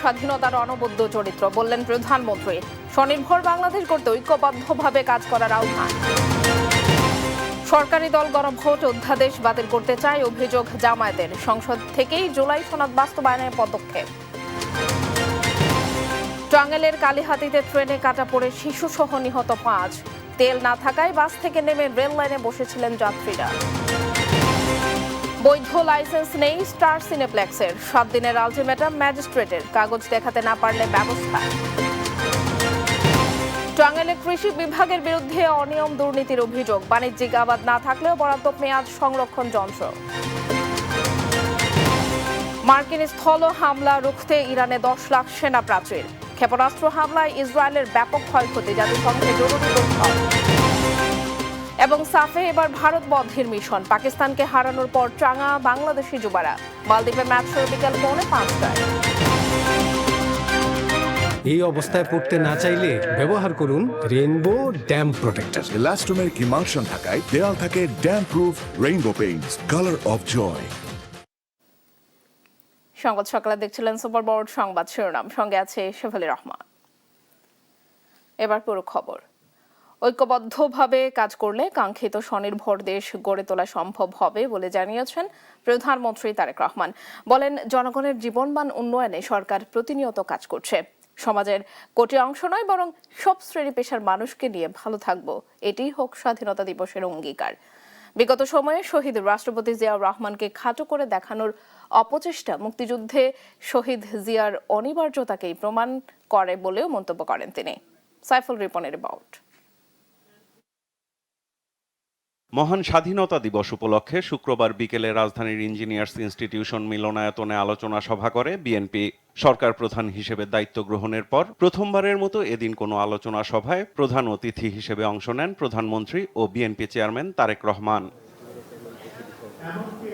স্বাধীনতার অনবদ্য চরিত্র, বললেন প্রধানমন্ত্রী। স্বনির্ভর বাংলাদেশ গড়তে ঐক্যবদ্ধভাবে কাজ করার আহ্বান। সরকারি দল গণভোট অধ্যাদেশ বাতিল করতে চায়, অভিযোগ জামায়াতের। সংসদ থেকেই জুলাই সনদ বাস্তবায়নের পদক্ষেপ। টাঙ্গাইলের কালিহাতীতে ট্রেনে কাটা পড়ে শিশুসহ নিহত 5। তেল না থাকায় বাস থেকে নেমে রেল লাইনে বসেছিলেন যাত্রীরা। বৈধ লাইসেন্স নেই স্টার সিনেপ্লেক্সের, 7 দিনের আলটিমেটাম ম্যাজিস্ট্রেটের, কাগজ দেখাতে না পারলে ব্যবস্থা। টাঙ্গাইলে কৃষি বিভাগের বিরুদ্ধে অনিয়ম দুর্নীতির অভিযোগ, বাণিজ্যিক আবাদ না থাকলেও বরাদ্দ মেয়াদ সংরক্ষণ যন্ত্র। মার্কিন স্থল হামলা রুখতে ইরানে 10 লাখ সেনা প্রাচীর, ক্ষেপণাস্ত্র হামলায় ইসরায়েলের ব্যাপক ক্ষয়ক্ষতি, জাতিসংঘে জরুরি বৈঠক। এবং সাফে এবার ভারত বন্ধের মিশন, পাকিস্তানকে হারানোর পর চাঙা বাংলাদেশি যুবারা। মালদ্বীপে ম্যাচ শুরু বিকেল 4:45। এই অবস্থায় পড়তে না চাইলে ব্যবহার করুন rainbow damp protector. Elastomeric emulsion থাকায় দেয়াল থাকে damp proof rainbow paints, colour of joy. সংবাদ সকালে দেখছিলেন সুপার বোর্ড সংবাদ শিরোনাম, সঙ্গে আছে শেফালি রহমান। এবার পুরো খবর। ঐক্যবদ্ধভাবে কাজ করলে কাঙ্ক্ষিত স্বনির্ভর দেশ গড়ে তোলা সম্ভব হবে বলে জানিয়েছেন প্রধানমন্ত্রী তারেক রহমান। বলেন, জনগণের জীবনমান উন্নয়নে সরকার প্রতিনিয়ত কাজ করছে। সমাজের কোটি অংশ নয়, বরং সব শ্রেণী পেশার মানুষকে নিয়ে ভালো থাকবো, এটিই হোক স্বাধীনতা দিবসের অঙ্গীকার। বিগত সময়ে শহীদ রাষ্ট্রপতি জিয়াউর রহমানকে খাটো করে দেখানোর অপচেষ্টা মুক্তিযুদ্ধে শহীদ জিয়ার অনিবার্যতাকেই প্রমাণ করে বলেও মন্তব্য করেন তিনি। সাইফুল রিপনের রিপোর্ট। মহান স্বাধীনতা দিবস উপলক্ষে শুক্রবার বিকেলে রাজধানীর ইঞ্জিনিয়ার্স ইনস্টিটিউশন মিলনায়তনে আলোচনা সভা করে বিএনপি। সরকার প্রধান হিসেবে দায়িত্ব গ্রহণের পর প্রথমবারের মতো এদিন কোনো আলোচনা সভায় প্রধান অতিথি হিসেবে অংশ নেন প্রধানমন্ত্রী ও বিএনপি চেয়ারম্যান তারেক রহমান।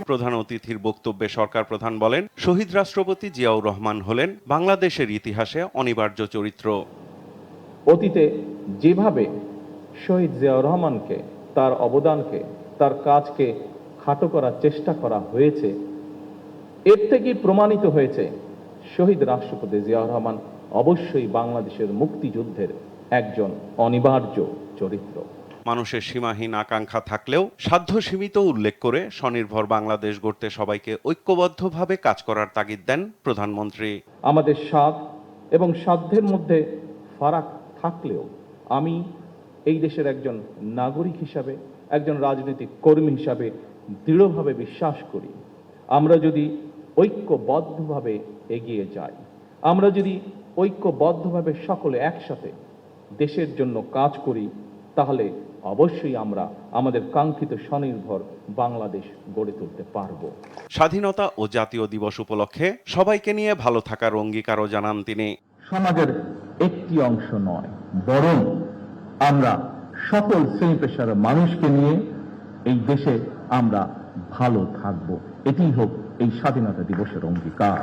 প্রধান অতিথির বক্তব্যে সরকার প্রধান বলেন, শহীদ রাষ্ট্রপতি জিয়াউর রহমান হলেন বাংলাদেশের ইতিহাসে অনিবার্য চরিত্র। অতীতে যেভাবে শহীদ জিয়াউর রহমানকে, তার অবদানকে, তার কাজকে খাটো করার চেষ্টা করা হয়েছে, এর থেকেই প্রমাণিত হয়েছে শহীদ রাষ্ট্রপতি জিয়াউর রহমান অবশ্যই বাংলাদেশের মুক্তিযুদ্ধের একজন অনিবার্য চরিত্র। মানুষের সীমাহীন আকাঙ্ক্ষা থাকলেও সাধ্য সীমিত উল্লেখ করে স্বনির্ভর বাংলাদেশ গড়তে সবাইকে ঐক্যবদ্ধভাবে কাজ করার তাগিদ দেন প্রধানমন্ত্রী। আমাদের সাধ এবং সাধ্যের মধ্যে ফারাক থাকলেও আমি এই দেশের একজন নাগরিক হিসাবে, একজন রাজনৈতিক কর্মী হিসাবে দৃঢ়ভাবে বিশ্বাস করি, আমরা যদি ঐক্যবদ্ধভাবে এগিয়ে যাই, আমরা যদি ঐক্যবদ্ধভাবে সকলে একসাথে দেশের জন্য কাজ করি, তাহলে অবশ্যই আমরা আমাদের কাঙ্ক্ষিত স্বনির্ভর বাংলাদেশ গড়ে তুলতে পারব। স্বাধীনতা ও জাতীয় দিবস উপলক্ষে সবাইকে নিয়ে ভালো থাকার অঙ্গীকারও জানান তিনি। সমাজের একটি অংশ নয়, বরং আমরা সকল শ্রেণী পেশার মানুষকে নিয়ে এই দেশে আমরা ভালো থাকব, এটি হোক এই স্বাধীনতা দিবসের অঙ্গীকার।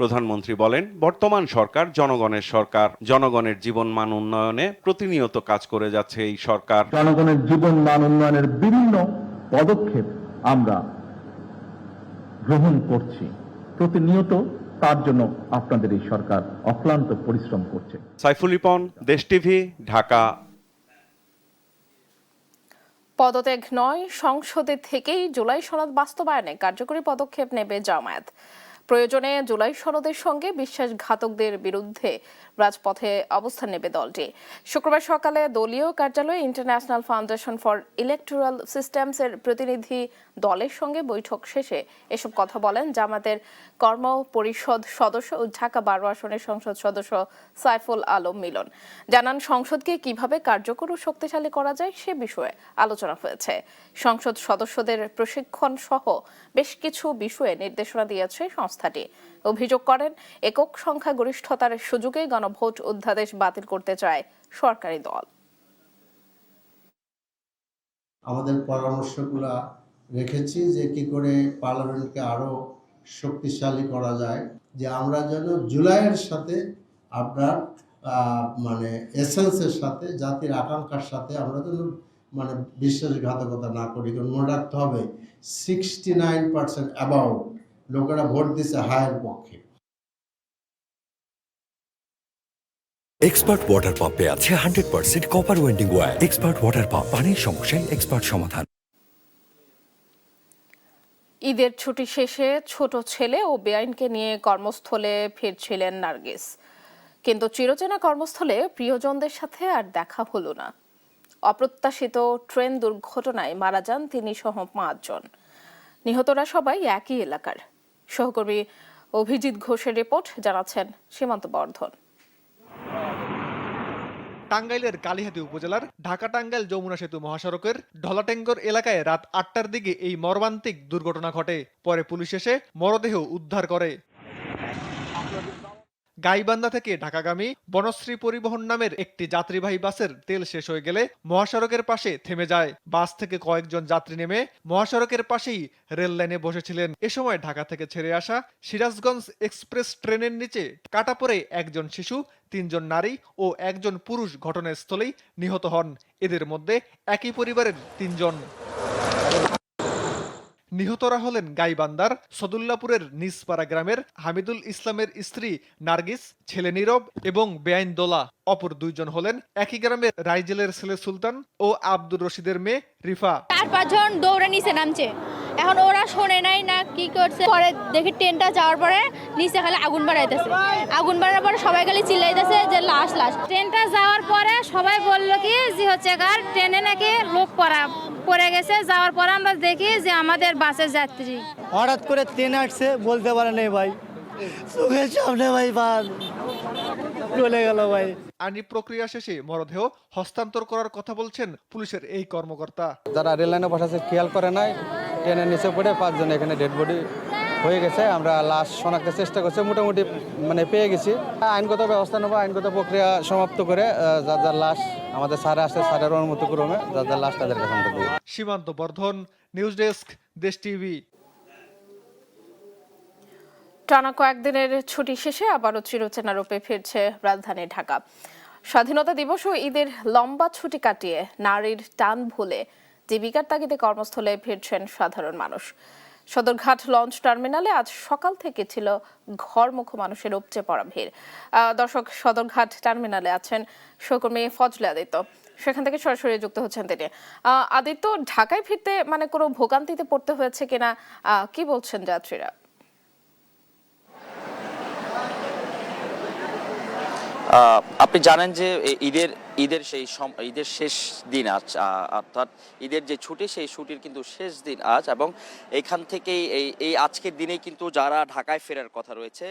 প্রধানমন্ত্রী বলেন, বর্তমান সরকার জনগণের সরকার, জনগণের জীবনমান উন্নয়নে প্রতিনিয়ত কাজ করে যাচ্ছে এই সরকার। জনগণের জীবনমান উন্নয়নের বিভিন্ন পদক্ষেপ আমরা গ্রহণ করছি, প্রতিনিয়ত তার জন্য আপনাদের এই সরকার অক্লান্ত পরিশ্রম করছে। সাইফুল রিপন, দেশ টিভি, ঢাকা। পদত্যাগ নয়, সংসদে থেকেই জুলাই সনদ বাস্তবায়নে কার্যকরী পদক্ষেপ নেবে জামায়াত। প্রয়োজনে জুলাই সনদের সঙ্গে বিশ্বাসঘাতকদের বিরুদ্ধে রাজপথে অবস্থান নেবে দলটি। শুক্রবার সকালে দলীয় কার্যালয়ে international foundation for electoral systems এর প্রতিনিধি দলের সঙ্গে বৈঠক শেষে এসব কথা বলেন জামায়াতের কর্ম পরিষদ সদস্য ও ঢাকা 12 আসনের সংসদ সদস্য সাইফুল আলম মিলন। জানান, সংসদকে কিভাবে কার্যকর ও শক্তিশালী করা যায় সে বিষয়ে আলোচনা হয়েছে। সংসদ সদস্যদের প্রশিক্ষণ সহ বেশ কিছু বিষয়ে নির্দেশনা দিয়েছে সংস্থাটি। অভিযোগ করেন, একক সংখ্যাগরিষ্ঠতার সুযোগে গণভোট অধ্যাদেশ বাতিল করতে চায় সরকারি দল। আমাদের পরামর্শগুলো রেখেছি যে কি করে পার্লামেন্টকে আরো শক্তিশালী করা যায়, যে আমরা যেন জুলাইয়ের সাথে আপনার মানে এসেন্সের সাথে, জাতির আকাঙ্ক্ষার সাথে আমরা যেন মানে বিশ্বাসঘাতকতা না করি। কারণ মনে রাখতে হবে 69% অ্যাবাউট লোকেরা ভোট দিচ্ছে হায়ের পক্ষে। এক্সপার্ট ওয়াটার পাম্পে আছে 100% copper winding wire. Expert water pump, পানির সমস্যায় এক্সপার্ট সমাধান। ঈদের ছুটি শেষে ছোট ছেলে ও বেআইনকে নিয়ে কর্মস্থলে ফিরছিলেন নার্গিস, কিন্তু চিরচেনা কর্মস্থলে প্রিয়জনদের সাথে আর দেখা হলো না। অপ্রত্যাশিত ট্রেন দুর্ঘটনায় মারা যান তিনি সহ 5 জন। নিহতরা সবাই একই এলাকার। সহকর্মী অভিজিৎ ঘোষের রিপোর্ট, জানাচ্ছেন সীমান্ত বর্ধন। টাঙ্গাইলের কালিহাতী উপজেলার ঢাকা-টাঙ্গাইল যমুনা সেতু মহাসড়কের ঢলাটেঙ্গর এলাকায় রাত 8টার দিকে এই মর্মান্তিক দুর্ঘটনা ঘটে। পরে পুলিশ এসে মরদেহ উদ্ধার করে। গাইবান্ধা থেকে ঢাকাগামী বনশ্রী পরিবহন নামের একটি যাত্রীবাহী বাসের তেল শেষ হয়ে গেলে মহাসড়কের পাশে থেমে যায়। বাস থেকে কয়েকজন যাত্রী নেমে মহাসড়কের পাশেই রেল লাইনে বসেছিলেন। এ সময় ঢাকা থেকে ছেড়ে আসা সিরাজগঞ্জ এক্সপ্রেস ট্রেনের নিচে কাটা পড়ে একজন শিশু, 3 জন নারী ও 1 জন পুরুষ ঘটনাস্থলেই নিহত হন। এদের মধ্যে একই পরিবারের 3 জন। নিহতরা হলেন গাইবান্ধার সদুল্লাপুরের নিজপাড়া গ্রামের হামিদুল ইসলামের স্ত্রী নার্গিস, ছেলে নীরব এবং বেআইন দোলা। অপর 2 জন হলেন একই গ্রামের রাইজেলের ছেলে সুলতান ও আব্দুর রশিদের মেয়ে রিফা। 4-5 জন দৌড়ে নিচে নামছে, এখন ওরা শোনে নাই না কি করছে। পরে দেখি ট্রেনটা যাওয়ার পরে নিচে খালি আগুন বাড়াইতেছে। আগুন বাড়ার পরে সবাই খালি চিল্লাইতেছে যে লাশ লাশ। ট্রেনটা যাওয়ার পরে সবাই বলল কি যে হচ্ছে গার ট্রেনে নাকি লোক পড়ে গেছে। যাওয়ার পরে আমরা দেখি যে আমাদের বাসের যাত্রী। হঠাৎ করে ট্রেন আসছে, বলতে পারে নাই ভাই, চোখের সামনে ভাই চলে গেল ভাই। আইনি প্রক্রিয়া শেষে মরদেহ হস্তান্তর করার কথা বলছেন পুলিশের এই কর্মকর্তা। যারা রেল লাইনে বসাছে খেয়াল করে নাই, ট্রেনের নিচে পড়ে 5 জন এখানে ডেড বডি হয়ে গেছে। আমরা লাশ শনাক্তের চেষ্টা করছি, মোটামুটি পেয়ে গেছি। আইনগত ব্যবস্থা নেবো, আইনগত প্রক্রিয়া সমাপ্ত করে যার যার লাশ আমাদের স্যারে আসছে, স্যারের অনুমতি ক্রমে যার যার লাশ তাদের কাছে আমরা দিই। সীমান্ত বর্ধন, নিউজ ডেস্ক, দেশ টিভি। টানা কয়েকদিনের ছুটি শেষে আবারও চিরচেনা রূপে ফিরছে রাজধানী ঢাকা। স্বাধীনতা দিবস ও ঈদের লম্বা ছুটি কাটিয়ে নারীর টান ভুলে জীবিকার তাগিদে কর্মস্থলে ফিরছেন সাধারণ মানুষ। সদরঘাট লঞ্চ টার্মিনালে আজ সকাল থেকে ছিল ঘরমুখো মানুষের উপচে পড়া ভিড়। দর্শক, সদরঘাট টার্মিনালে আছেন সহকর্মী ফজলে আদিত্য, সেখান থেকে সরাসরি যুক্ত হচ্ছেন তিনি। আদিত্য, ঢাকায় ফিরতে কোনো ভোগান্তিতে পড়তে হয়েছে কিনা, কি বলছেন যাত্রীরা? আপনি জানেন যে ঈদের শেষ দিন আজ, অর্থাৎ ঈদের যে ছুটি সেই ছুটির কিন্তু শেষ দিন আজ, এবং এখান থেকেই এই আজকের দিনেই কিন্তু যারা ঢাকায় ফেরার কথা রয়েছে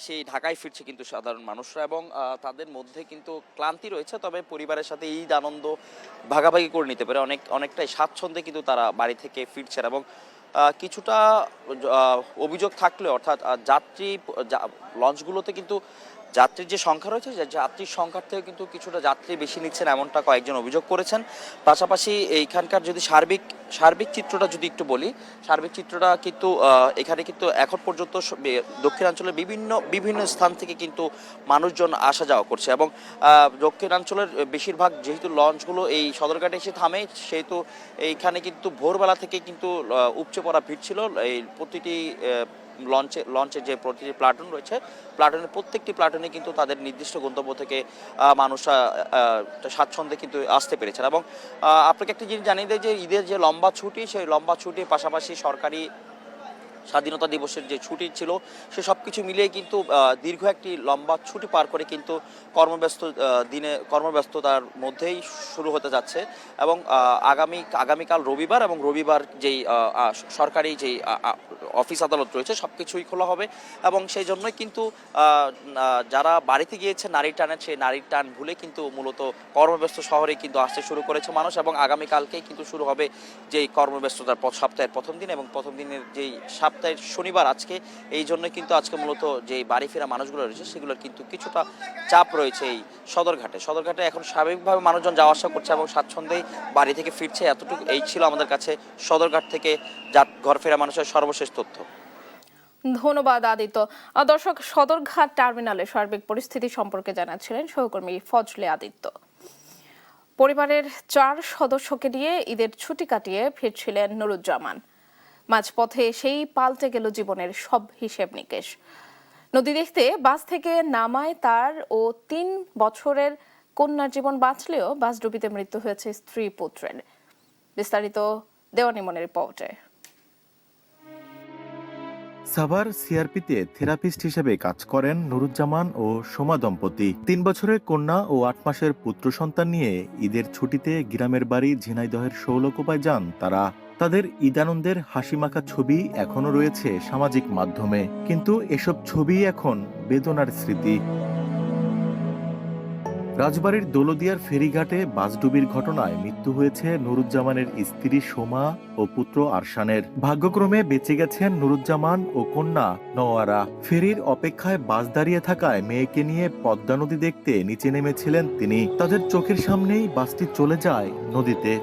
সেই ঢাকায় ফিরছে কিন্তু সাধারণ মানুষরা, এবং তাদের মধ্যে কিন্তু ক্লান্তি রয়েছে। তবে পরিবারের সাথে ঈদ আনন্দ ভাগাভাগি করে নিতে পারে অনেকটাই স্বাচ্ছন্দ্যে কিন্তু তারা বাড়ি থেকে ফিরছেন। এবং কিছুটা অভিযোগ থাকলেও, অর্থাৎ লঞ্চগুলোতে কিন্তু যাত্রীর যে সংখ্যা রয়েছে, যাত্রীর সংখ্যার থেকে কিন্তু কিছুটা যাত্রী বেশি নিচ্ছেন, এমনটা কয়েকজন অভিযোগ করেছেন। পাশাপাশি এইখানকার যদি সার্বিক চিত্রটা যদি একটু বলি, সার্বিক চিত্রটা কিন্তু এখানে কিন্তু এখন পর্যন্ত দক্ষিণাঞ্চলের বিভিন্ন স্থান থেকে কিন্তু মানুষজন আসা যাওয়া করছে, এবং দক্ষিণাঞ্চলের বেশিরভাগ যেহেতু লঞ্চগুলো এই সদরঘাটে এসে থামে, সেহেতু এইখানে কিন্তু ভোরবেলা থেকে কিন্তু উপচে পড়া ভিড় ছিল। এই প্রতিটি লঞ্চের যে প্রতিটি প্লাটুন রয়েছে, প্লাটুনের প্রত্যেকটি প্লাটুনে কিন্তু তাদের নির্দিষ্ট গন্তব্য থেকে মানুষরা স্বাচ্ছন্দ্যে কিন্তু আসতে পেরেছেন। এবং আপনাকে একটি জিনিস জানিয়ে দেয় যে ঈদের যে লম্বা ছুটি, সেই লম্বা ছুটির পাশাপাশি সরকারি স্বাধীনতা দিবসের যে ছুটি ছিল, সে সব কিছু মিলিয়ে কিন্তু দীর্ঘ একটি লম্বা ছুটি পার করে কিন্তু কর্মব্যস্ততার মধ্যেই শুরু হতে যাচ্ছে। এবং আগামীকাল রবিবার, এবং রবিবার যেই সরকারি যেই অফিস আদালত রয়েছে সব কিছুই খোলা হবে, এবং সেই জন্যই কিন্তু যারা বাড়িতে গিয়েছে নারীর টানের, সেই নারীর টান ভুলে কিন্তু মূলত কর্মব্যস্ত শহরে কিন্তু আসতে শুরু করেছে মানুষ। এবং আগামীকালকেই কিন্তু শুরু হবে যেই কর্মব্যস্ততার সপ্তাহের প্রথম দিন, এবং প্রথম দিনের যেই সপ্তাহের শনিবার আজকে, এই জন্য কিন্তু আজকে মূলত যে বাড়ি ফেরা মানুষগুলো রয়েছে সেগুলোর কিন্তু কিছুটা চাপ রয়েছে এই সদরঘাটে এখন স্বাভাবিকভাবে মানুষজন যাওয়া আসা করছে এবং স্বাচ্ছন্দ্যেই বাড়ি থেকে ফিরছে। এতটুকু এই ছিল আমাদের কাছে সদরঘাট থেকে ঘর ফেরা মানুষের সর্বশেষ তথ্য। ধন্যবাদ আদিত্য। দর্শক, সদরঘাট টার্মিনালে সার্বিক পরিস্থিতি সম্পর্কে জানাচ্ছিলেন সহকর্মী ফজলে আদিত্য। পরিবারের 4 সদস্যকে নিয়ে ঈদের ছুটি কাটিয়ে ফিরছিলেন নুরুজ্জামান। মাঝপথে সেই পাল্টে গেল জীবনের সব হিসেব নিকেশ। নদী দেখতে বাস থেকে নামায় তার ও 3 বছরের কন্যার জীবন বাঁচলেও বাস ডুবিতে মৃত্যু হয়েছে স্ত্রী পুত্রের। বিস্তারিত দেওয়ানি মনের রিপোর্টে। সাভার সিআরপিতে থেরাপিস্ট হিসেবে কাজ করেন নুরুজ্জামান ও সোমা দম্পতি। 3 বছরের কন্যা ও 8 মাসের পুত্র সন্তান নিয়ে ঈদের ছুটিতে গ্রামের বাড়ি ঝিনাইদহের শৌলকোপায় যান তারা। তাদের ঈদানন্দের হাসিমাখা ছবি এখনো রয়েছে সামাজিক মাধ্যমে, কিন্তু এসব ছবি এখন বেদনার স্মৃতি। রাজবাড়ীর দৌলদিয়ার ফেরিঘাটে বাসডুবির ঘটনায় মৃত্যু হয়েছে নুরুজ্জামানের স্ত্রী সোমা ও পুত্র আরশানের। ভাগ্যক্রমে বেঁচে গেছেন নুরুজ্জামান ও কন্যা নওয়ারা। ফেরির অপেক্ষায় বাস দাঁড়িয়ে থাকায় মেয়েকে নিয়ে পদ্মা নদী দেখতে নিচে নেমেছিলেন তিনি। তাদের চোখের সামনেই বাসটি চলে যায় নদীতে।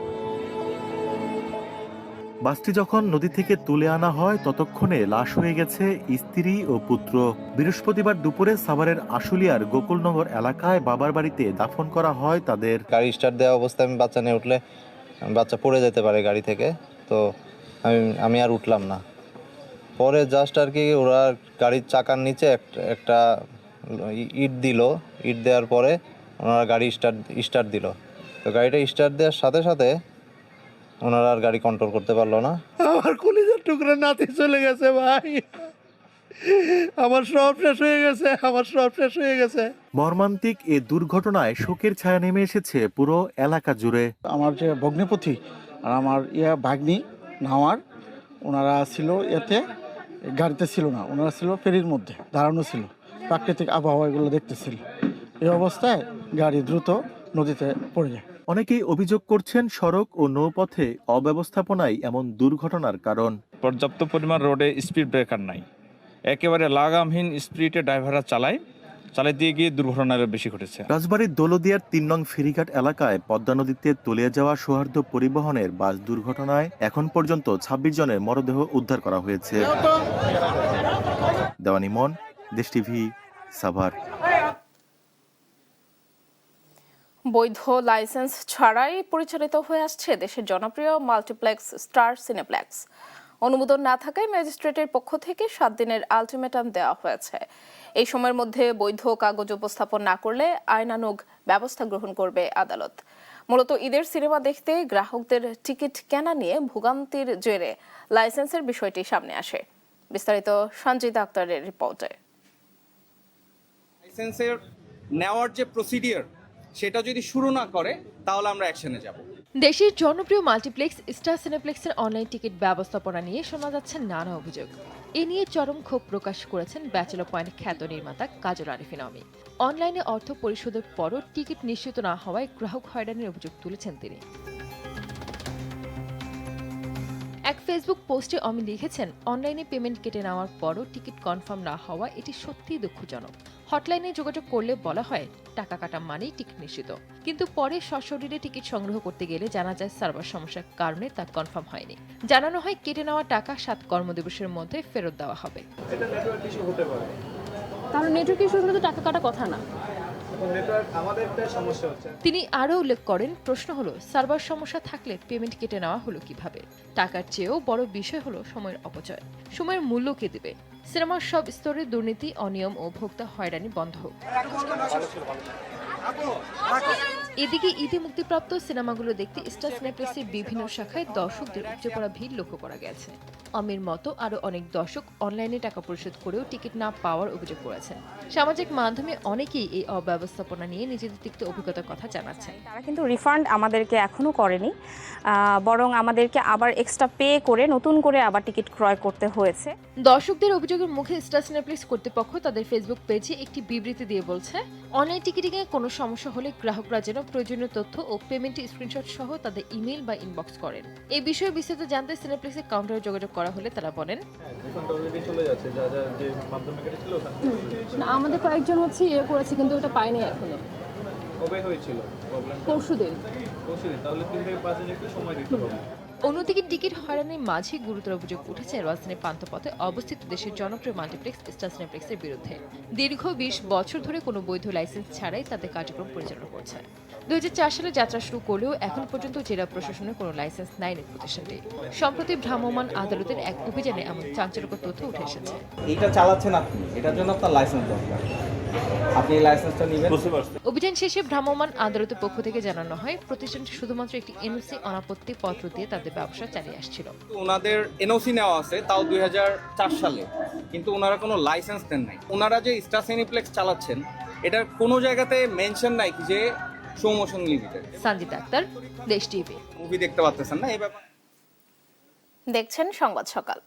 বাসটি যখন নদী থেকে তুলে আনা হয় ততক্ষণে লাশ হয়ে গেছে স্ত্রী ও পুত্র। বৃহস্পতিবার দুপুরে সাভারের আশুলিয়ার গোকুলনগর এলাকায় বাবার বাড়িতে দাফন করা হয় তাদের। গাড়ি স্টার্ট দেওয়া অবস্থায় আমি বাচ্চা নিয়ে উঠলে বাচ্চা পড়ে যেতে পারে গাড়ি থেকে, তো আমি আর উঠলাম না। পরে জাস্ট আর কি ওরা গাড়ির চাকার নিচে একটা ইট দিল। ইট দেওয়ার পরে ওনারা গাড়ি স্টার্ট দিল। তো গাড়িটা স্টার্ট দেওয়ার সাথে সাথে ওনারা আর গাড়ি কন্ট্রোল করতে পারলো না। আমার কলিজার টুকরা নাতি চলে গেছে ভাই, আমার সব শেষ হয়ে গেছে, আমার সব শেষ হয়ে গেছে। মর্মান্তিক এ দুর্ঘটনায় শোকের ছায়া নেমে এসেছে পুরো এলাকা জুড়ে। আমার যে ভগ্নিপতি আর আমার ভাগ্নি নাওয়ার, ওনারা ছিল এতে গাড়িতে ছিল না, ওনারা ছিল ফেরির মধ্যে দাঁড়ানো ছিল, প্রাকৃতিক আবহাওয়া এগুলো দেখতেছিল। এই অবস্থায় গাড়ি দ্রুত নদীতে পড়ে যায়। অনেকেই অভিযোগ করছেন সড়ক ও নৌপথে অব্যবস্থাপনাই এমন দুর্ঘটনার কারণ। পর্যাপ্ত পরিমাণ রোডে স্পিড ব্রেকার নাই, একেবারে লাগামহীন স্পিডে ড্রাইভাররা চালাতে গিয়ে দুর্ঘটনার বেশি ঘটেছে। রাজবাড়ীর দৌলদিয়ার 3 নং ফেরিঘাট এলাকায় পদ্মা নদীতে তলিয়ে যাওয়া সৌহার্দ্য পরিবহনের বাস দুর্ঘটনায় এখন পর্যন্ত 26 জনের মরদেহ উদ্ধার করা হয়েছে। দেওয়ানি মন, দেশ টিভি, সাভার। বৈধ লাইসেন্স ছাড়াই পরিচালিত হয়ে আসছে দেশের জনপ্রিয় মাল্টিপ্লেক্স স্টার সিনেপ্লেক্স। অনুমোদন না থাকায় ম্যাজিস্ট্রেটের পক্ষ থেকে 7 দিনের আলটিমেটাম দেওয়া হয়েছে। এই সময়ের মধ্যে বৈধ কাগজ উপস্থাপন না করলে আইনানুগ ব্যবস্থা গ্রহণ করবে আদালত। মূলত ঈদের সিনেমা দেখতে গ্রাহকদের টিকিট কেনা নিয়ে ভোগান্তির জেরে লাইসেন্সের বিষয়টি সামনে আসে। বিস্তারিত সঞ্জিতা আক্তারের রিপোর্টে। লাইসেন্সের নেওয়ার যে প্রসিডিওর সেটা যদি শুরু না করে তাহলে আমরা অ্যাকশনে যাব। দেশের জনপ্রিয় মাল্টিপ্লেক্স স্টার সিনেপ্লেক্সের অনলাইন টিকিট ব্যবস্থাপনা নিয়ে শোনা যাচ্ছে নানা অভিযোগ। এ নিয়ে চরম ক্ষোভ প্রকাশ করেছেন ব্যাচেলর পয়েন্ট খ্যাত নির্মাতা কাজল আরিফিন অমি। অনলাইনে অর্থ পরিশোধের পরও টিকিট নিশ্চিত না হওয়ায় গ্রাহক হয়রানির অভিযোগ তুলেছেন তিনি। এক ফেসবুক পোস্টে অমি লিখেছেন, অনলাইনে পেমেন্ট কেটে নেওয়ার পরও টিকিট কনফার্ম না হওয়া এটি সত্যিই দুঃখজনক। হটলাইনে যোগাযোগ করলে বলা হয় টাকা কাটা মানেই টিকিট নিশ্চিত, কিন্তু পরে সশরীরে টিকিট সংগ্রহ করতে গেলে জানা যায় সার্ভার সমস্যার কারণে তা কনফার্ম হয়নি। জানানো হয় কেটে নেওয়া টাকা 7 কর্মদিবসের মধ্যে ফেরত দেওয়া হবে। এটা নেটওয়ার্ক ইস্যু হতে পারে। তাহলে নেটওয়ার্ক ইস্যু হলে তো টাকা কাটা কথা না। তিনি আরও উল্লেখ করেন, প্রশ্ন হলো সার্ভার সমস্যা থাকলে পেমেন্ট কেটে নেওয়া হলো কিভাবে। টাকার চেয়েও বড় বিষয় হলো সময়ের অপচয়। সময়ের মূল্য কে দেবে? সিনেমার সব স্তরে দুর্নীতি, অনিয়ম ও ভোক্তা হয়রানি বন্ধ হোক। এদিকে ঈদে মুক্তিপ্রাপ্ত সিনেমাগুলো দেখতে স্টার সিনেপ্লেক্সের বিভিন্ন শাখায় দর্শকদের উপচে পড়া ভিড় লক্ষ্য করা গেছে। আমির মতো আরো অনেক দর্শক অনলাইনে টাকা পরিশোধ করেও টিকিট না পাওয়ার অভিযোগ করেছেন। সামাজিক মাধ্যমে অনেকেই এই অব্যবস্থাপনা নিয়ে নিজেদের তিক্ত অভিজ্ঞতার কথা জানাচ্ছেন। তারা কিন্তু রিফান্ড আমাদেরকে এখনো করেনি, বরং আমাদেরকে আবার এক্সট্রা পে করে নতুন করে আবার টিকিট ক্রয় করতে হয়েছে। দর্শকদের অভিযোগের মুখে স্টার সিনেপ্লেক্স কর্তৃপক্ষ তাদের ফেসবুক পেজে একটি বিবৃতি দিয়ে বলছে, অনলাইন টিকিটিংয়ে কোনো সমস্যা হলে গ্রাহকরা যেন প্রয়োজনীয় তথ্য ও পেমেন্টের স্ক্রিনশট সহ তাদের ইমেল বা ইনবক্স করেন। এই বিষয়ে বিস্তারিত জানতে সিনেপ্লেক্সের কাউন্টারে যোগাযোগ করা হলে তারা বলেন, আমাদের কয়েকজন করেছে কিন্তু ওটা পাইনি এখনো। কবে হয়েছিল প্রবলেম? পরশুদিন। তাহলে 3 থেকে 5 দিন একটু সময় দিতে হবে। অন্যদিকে টিকিট হয়রানির মাঝে গুরুতর অভিযোগ উঠেছে রাজধানীর প্রান্তপথে অবস্থিত দেশের জনপ্রিয় মাল্টিপ্লেক্স স্টার সিনেপ্লেক্সের বিরুদ্ধে। দীর্ঘ 20 বছর ধরে কোনো বৈধ লাইসেন্স ছাড়াই তাদের কার্যক্রম পরিচালনা করছে। 2004 সালে যাত্রা শুরু করলেও এখন পর্যন্ত জেলা প্রশাসনের কোনো লাইসেন্স নেয়নি প্রতিষ্ঠানটি। সম্প্রতি ভ্রাম্যমাণ আদালতের এক অভিযানে এমন চাঞ্চল্যকর তথ্য উঠে এসেছে। এটা চালাচ্ছেন আপনি, এটার জন্য আপনার লাইসেন্স দরকার, আপনি এই লাইসেন্সটা নেবেন। অভিযান শেষে ভ্রাম্যমাণ আদালতের পক্ষ থেকে জানানো হয় প্রতিষ্ঠানটি শুধুমাত্র একটি এনওসি অনাপত্তি পত্র দিয়ে তাদের ব্যবসা চালিয়ে আসছিল। ওনাদের এনওসি নেওয়া আছে তাও 2004 সালে, কিন্তু ওনারা কোনো লাইসেন্স দেন নাই। ওনারা যে স্টার সিনেপ্লেক্স চালাচ্ছেন এটার কোনো জায়গাতে মেনশন নাই যে show motion limited. Sanjit Akhtar, দেশ টিভি। মুভি দেখতে পাচ্ছেন না এই ব্যাপার। দেখছেন সংবাদ সকাল।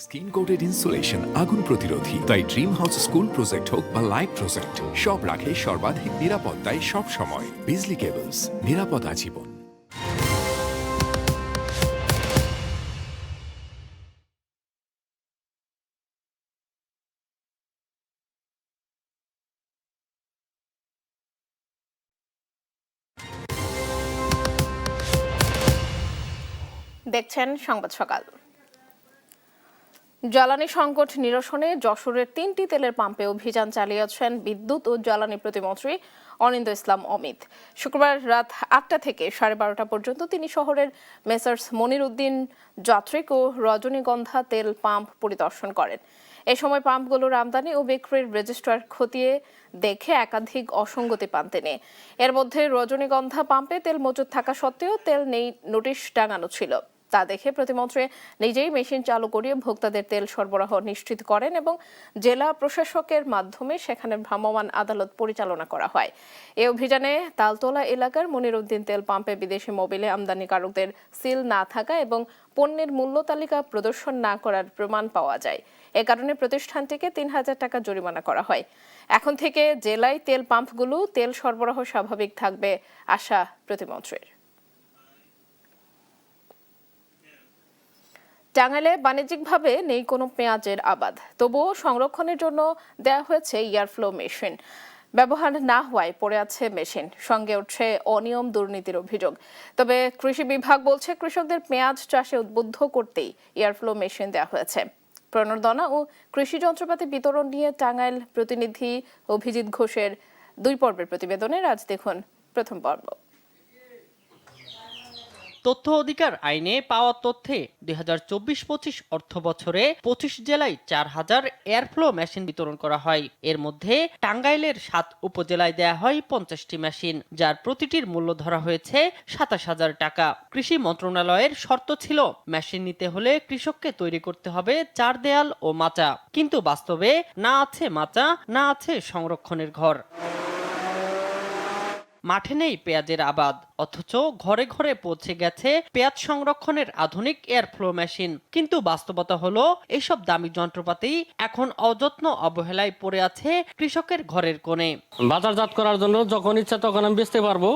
স্কিন কোটেড ইনসুলেশন আগুন প্রতিরোধী, তাই ড্রিম হাউস স্কুল প্রজেক্ট হোক বা লাইফ প্রজেক্ট, সব রাখে সর্বাধিক নিরাপত্তায় সব সময়। বিজলি কেবলস, নিরাপদ আজীবন। দেখছেন সংবাদ সকাল। জ্বালানি সংকট নিরসনে যশোরের 3টি তেলের পাম্পে অভিযান চালিয়েছেন বিদ্যুৎ ও জ্বালানি প্রতিমন্ত্রী অনিন্দ ইসলাম অমিত। শুক্রবার রাত 8টা থেকে 12:30 পর্যন্ত তিনি শহরের মেসার্স মনির উদ্দিন যাত্রিক ও রজনীগন্ধা তেল পাম্প পরিদর্শন করেন। এ সময় পাম্পগুলোর আমদানি ও বিক্রির রেজিস্ট্রার খতিয়ে দেখে একাধিক অসঙ্গতি পান তিনি। এর মধ্যে রজনীগন্ধা পাম্পে তেল মজুদ থাকা সত্ত্বেও তেল নেই নোটিশ টাঙানো ছিল। তা দেখে প্রতিমন্ত্রী নিজেই মেশিন চালু করিয়ে ভোক্তাদের তেল সরবরাহ নিশ্চিত করেন এবং জেলা প্রশাসকের মাধ্যমে সেখানে ভ্রাম্যমাণ আদালত পরিচালনা করা হয়। এই অভিযানে তালতলা এলাকার মনির উদ্দিন তেল পাম্পে বিদেশি মোবিলে আমদানিকারকদের সিল না থাকা এবং পণ্যের মূল্য তালিকা প্রদর্শন না করার প্রমাণ পাওয়া যায়। এ কারণে প্রতিষ্ঠানটিকে 3000 টাকা জরিমানা করা হয়। এখন থেকে জেলায় তেল পাম্পগুলো তেল সরবরাহ স্বাভাবিক থাকবে আশা প্রতিমন্ত্রীর। টাঙ্গাইলে বাণিজ্যিকভাবে নেই কোনো পেঁয়াজের আবাদ, তবুও সংরক্ষণের জন্য দেয়া হয়েছে এয়ারফ্লো মেশিন। ব্যবহার না হওয়ায় পড়ে আছে মেশিন, সঙ্গে উঠছে অনিয়ম দুর্নীতির অভিযোগ। তবে কৃষি বিভাগ বলছে কৃষকদের পেঁয়াজ চাষে উদ্বুদ্ধ করতেই এয়ারফ্লো মেশিন দেওয়া হয়েছে। প্রণোদনা ও কৃষি যন্ত্রপাতি বিতরণ নিয়ে টাঙ্গাইল প্রতিনিধি অভিজিৎ ঘোষের 2 পর্বের প্রতিবেদনের আজ দেখুন প্রথম পর্ব। তথ্য অধিকার আইনে পাওয়া তথ্যে 2024-25 অর্থ বছরে 25 জেলায় 4000 এয়ারফ্লো মেশিন বিতরণ করা হয়। এর মধ্যে টাঙ্গাইলের 7 উপজেলায় দেয়া হয় 50টি মেশিন, যার প্রতিটির মূল্য ধরা হয়েছে 27,000 টাকা। কৃষি মন্ত্রণালয়ের শর্ত ছিল মেশিন নিতে হলে কৃষককে তৈরি করতে হবে 4 দেয়াল ও মাচা, কিন্তু বাস্তবে না আছে মাচা, না আছে সংরক্ষণের ঘর। মাঠে নেই পেঁয়াজের আবাদ, অথচ ঘরে ঘরে পৌঁছে গেছে পেঁয়াজ সংরক্ষণের আধুনিক এয়ারফ্লো মেশিন। কিন্তু বাস্তবতা হলো এসব দামি যন্ত্রপাতি এখন অযত্ন অবহেলায় পড়ে আছে কৃষকের ঘরের কোণে। বাজারজাত করার জন্য যখন ইচ্ছা তখন আমি বেচতে পারবো,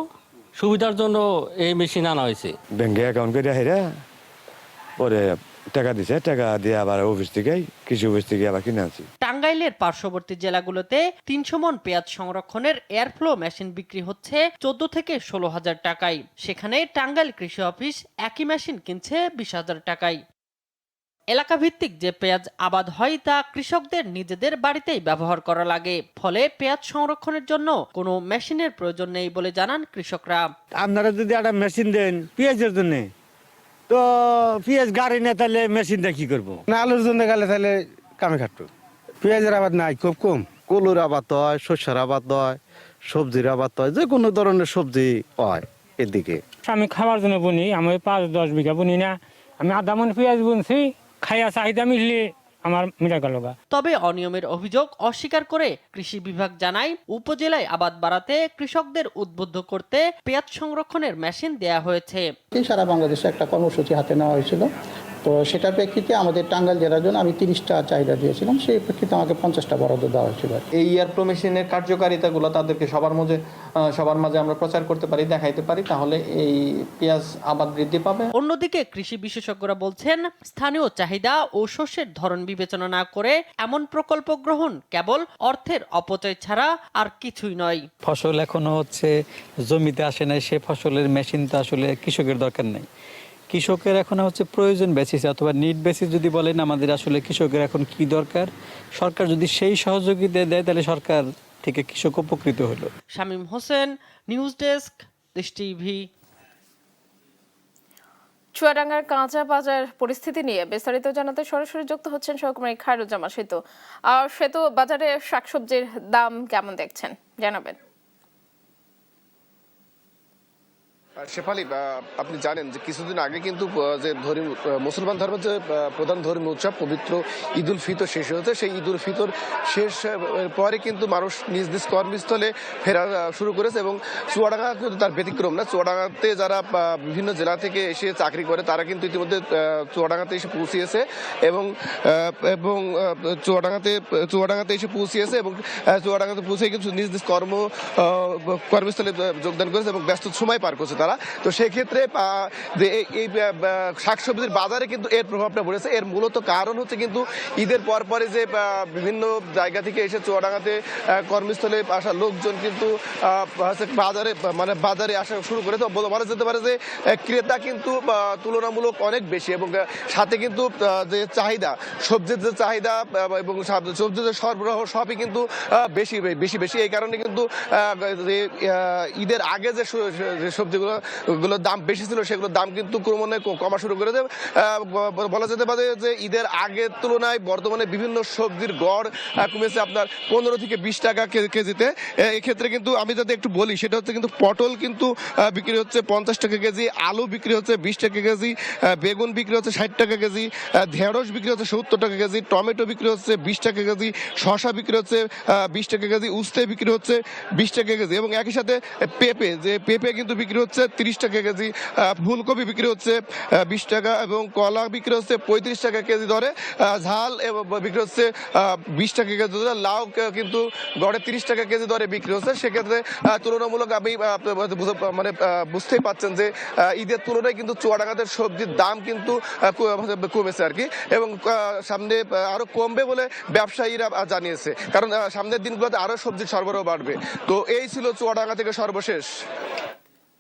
সুবিধার জন্য এই মেশিন আনা হয়েছে। ব্যাংকে অ্যাকাউন্ট করে হেরা পরে টাকা দিছে, টাকা দিয়ে আবার অফিস থেকে কৃষি অফিস থেকে আবার কিনে আনছি। টাঙ্গাইলের পার্শ্ববর্তী জেলাগুলোতে 300 মন পেঁয়াজ সংরক্ষণের এয়ারফ্লো মেশিন বিক্রি হচ্ছে 14 থেকে 16,000 টাকায়। সেখানে টাঙ্গাইল কৃষি অফিস একই মেশিন কিনছে 20,000 টাকায়। এলাকা ভিত্তিক যে পেঁয়াজ আবাদ হয় তা কৃষকদের নিজেদের বাড়িতেই ব্যবহার করা লাগে, ফলে পেঁয়াজ সংরক্ষণের জন্য কোনো মেশিনের প্রয়োজন নেই বলে জানান কৃষকরা। আপনারা যদি একটা মেশিন দেন পেঁয়াজের জন্য, তো পেঁয়াজ গাড়ি না তাহলে মেশিনটা কি করবো? না আলুর জন্য গেলে তাহলে কামে খাটতো। পেঁয়াজের আবাদ নাই, খুব কম। কলুর আবাদ হয়, শস্যের আবাদ হয়, সবজির আবাদ হয়, যে কোনো ধরনের সবজি হয় এদিকে। আমি খাবার জন্য বুনি, আমি 5-10 বিঘা বুনি না, আমি আধা মন পেঁয়াজ বুনছি, খাইয়া চাহিদা মিললে আমার মিটা গেল। তবে অনিয়মের অভিযোগ অস্বীকার করে কৃষি বিভাগ জানায় উপজেলায় আবাদ বাড়াতে কৃষকদের উদ্বুদ্ধ করতে পেঁয়াজ সংরক্ষণের মেশিন দেয়া হয়েছে। সারা বাংলাদেশে একটা কর্মসূচি হাতে নেওয়া হয়েছিল, তো সেটার প্রেক্ষিতে আমাদের টাঙ্গাইল জেলার জন্য আমি 30টা চাহিদা দিয়েছিলাম, সেই প্রেক্ষিতে আমাকে 50টা বরাদ্দ দেওয়া হয়েছিল। এই এয়ারফ্লো মেশিনের কার্যকারিতাগুলো তাদেরকে সবার মাঝে আমরা প্রচার করতে পারি, দেখাইতে পারি, তাহলে এই পেঁয়াজ আবাদ বৃদ্ধি পাবে। অন্যদিকে কৃষি বিশেষজ্ঞরা বলছেন স্থানীয় চাহিদা ও শস্যের ধরন বিবেচনা না করে এমন প্রকল্প গ্রহণ কেবল অর্থের অপচয় ছাড়া আর কিছুই নয়। ফসল এখনো হচ্ছে জমিতে আসে নাই, সে ফসলের মেশিন তো আসলে কৃষকের দরকার নেই, কৃষকের এখন হচ্ছে প্রয়োজন বেসিস অথবা নিড বেসিস যদি বলেন আমাদের আসলে কৃষকের এখন কি দরকার, সরকার যদি সেই সহযোগিতা দেয় তাহলে সরকার থেকে কৃষক উপকৃত হলো। শামীম হোসেন, নিউজ ডেস্ক, দেশ টিভি। চুয়াডাঙ্গার কাঁচা বাজার পরিস্থিতি নিয়ে বিস্তারিত জানাতে সরাসরি যুক্ত হচ্ছেন সহকর্মী খায়রুজ্জামান সেতু। সেতু, বাজারে শাকসবজির দাম কেমন দেখছেন জানাবেন? শেফালি, আপনি জানেন যে কিছুদিন আগে কিন্তু যে মুসলমান ধর্মের যে প্রধান ধর্মীয় উৎসব পবিত্র ঈদ উল ফিতর শেষ হয়েছে। সেই ঈদ উল ফিতর শেষ পরে কিন্তু মানুষ নিজ নিজ কর্মস্থলে ফেরা শুরু করেছে এবং চুয়াডাঙ্গা কিন্তু তার ব্যতিক্রম না। চুয়াডাঙ্গাতে যারা বিভিন্ন জেলা থেকে এসে চাকরি করে তারা কিন্তু ইতিমধ্যে চুয়াডাঙ্গাতে এসে পৌঁছিয়েছে এবং চুয়াডাঙ্গাতে এসে পৌঁছিয়েছে এবং চুয়াডাঙ্গাতে পৌঁছে কিন্তু নিজ নিজ কর্মস্থলে যোগদান করেছে এবং ব্যস্ত সময় পার করছে তারা। তো সেক্ষেত্রে এই শাকসবজির বাজারে কিন্তু এর প্রভাবটা পড়েছে। এর মূলত কারণ হচ্ছে কিন্তু ঈদের পরে যে বিভিন্ন জায়গা থেকে এসে চুয়াডাঙ্গাতে কর্মস্থলে আসা লোকজন কিন্তু বাজারে আসা শুরু করেছে। বলা যেতে পারে যে ক্রেতা কিন্তু তুলনামূলক অনেক বেশি এবং সাথে কিন্তু যে চাহিদা, সবজির যে চাহিদা এবং সবজির যে সরবরাহ সবই কিন্তু বেশি। এই কারণে কিন্তু ঈদের আগে যে সবজিগুলোর দাম বেশি ছিল সেগুলোর দাম কিন্তু ক্রমে কমা শুরু করে দেয়। বলা যেতে পারে যে ঈদের আগের তুলনায় বর্তমানে বিভিন্ন সবজির গড় কমেছে আপনার 15 থেকে 20 টাকা কেজিতে। এক্ষেত্রে কিন্তু আমি যদি একটু বলি সেটা হচ্ছে কিন্তু পটল কিন্তু বিক্রি হচ্ছে 50 টাকা কেজি, আলু বিক্রি হচ্ছে 20 টাকা কেজি, বেগুন বিক্রি হচ্ছে 60 টাকা কেজি, ঢেঁড়স বিক্রি হচ্ছে 70 টাকা কেজি, টমেটো বিক্রি হচ্ছে 20 টাকা কেজি, শসা বিক্রি হচ্ছে 20 টাকা কেজি, উস্তে বিক্রি হচ্ছে 20 টাকা কেজি এবং একই সাথে পেঁপে কিন্তু বিক্রি হচ্ছে 30 টাকা কেজি, ফুলকপি বিক্রি হচ্ছে 20 টাকা এবং কলা বিক্রি হচ্ছে 35 টাকা কেজি দরে, ঝাল বিক্রি হচ্ছে 20 টাকা কেজি দরে, লাউ কিন্তু গড়ে 30 টাকা কেজি দরে বিক্রি হচ্ছে। সেক্ষেত্রে তুলনামূলক আমি বুঝতেই পাচ্ছেন যে ঈদের তুলনায় কিন্তু চুয়াডাঙ্গাতে সবজির দাম কিন্তু কমেছে আর কি এবং সামনে আরো কমবে বলে ব্যবসায়ীরা জানিয়েছে, কারণ সামনের দিনগুলোতে আরো সবজির সরবরাহ বাড়বে। তো এই ছিল চুয়াডাঙ্গা থেকে সর্বশেষ।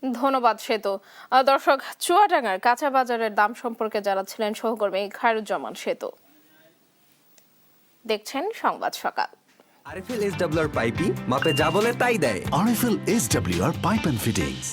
ধন্যবাদ সেতু। দর্শক, চুয়াডাঙ্গার কাঁচা বাজারের দাম সম্পর্কে জানাচ্ছিলেন সহকর্মী খায়রুজ্জামান সেতু। দেখছেন সংবাদ সকাল। আরএফএল এসডব্লিউআর পাইপি মাপে যা বলে তাই দেয়। RFL SWR Pipe and Fittings।